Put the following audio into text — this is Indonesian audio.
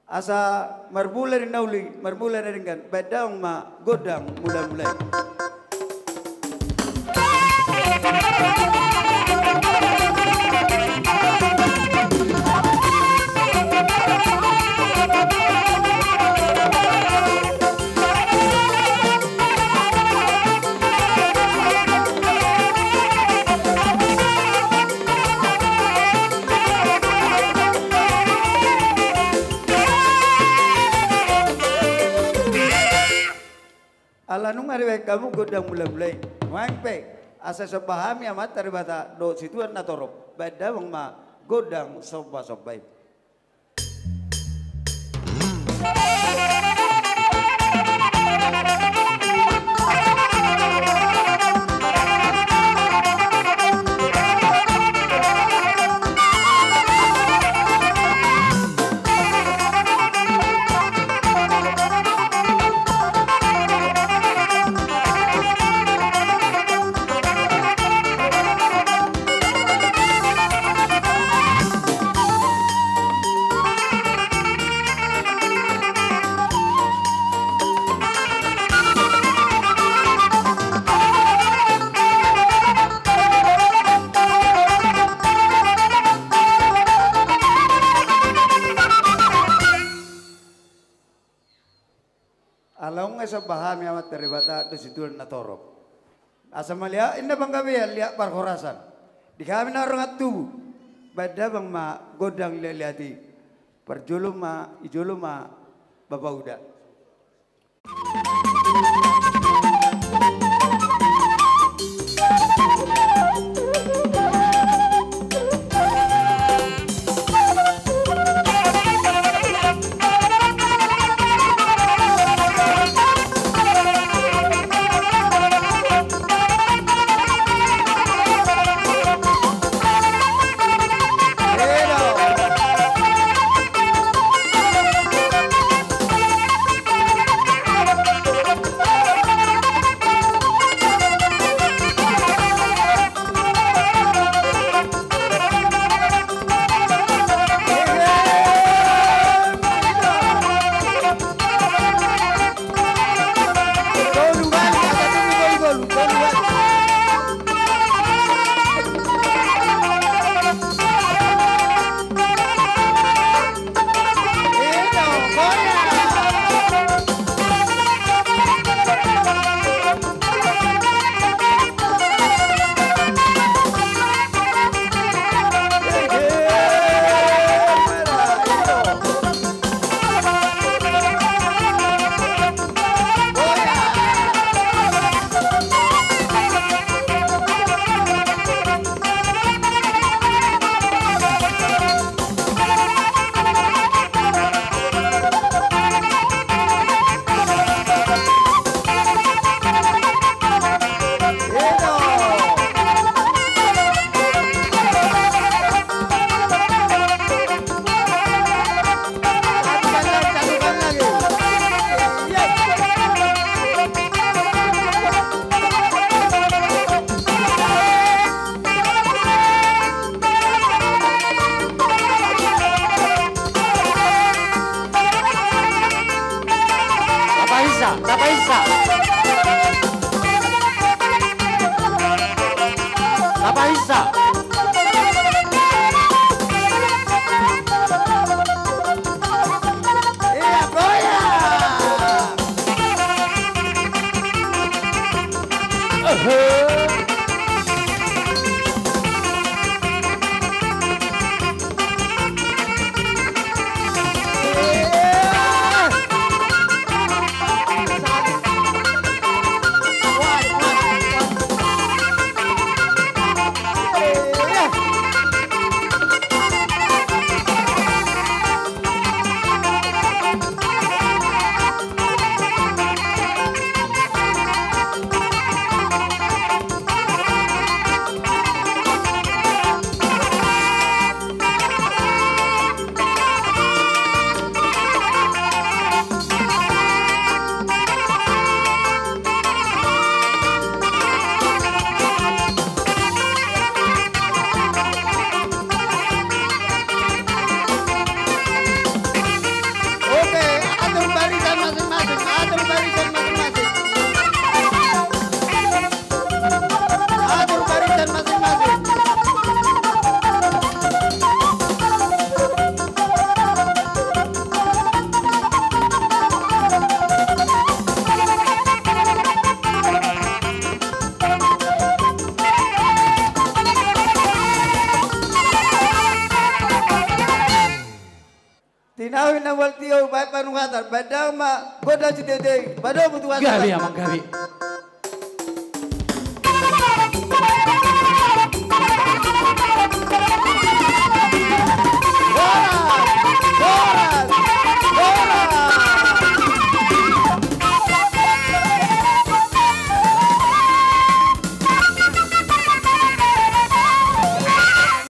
asa marbulan nauli marbulan dengan badang ma godang mulai-mulai. Alanung ariwek kamu godang mulai-mulai. Wangpe asa sepahami amat taribata do situan na torop. Bada wang ma godang soba-sobai. Alang nga sa bahami amat teribata do situan na torop. Asa malia inda bang kami lihat parkorasan. Di kami na orang atu. Bada bang ma godang liati. Perjulum ma ijulum ma babauda. barisan masing-masing. Atur barisan masing-masing. Tinawin na waltiyo, baik panungatan, badang ma, goda si Dede, badang butuh Gabi amang gabi.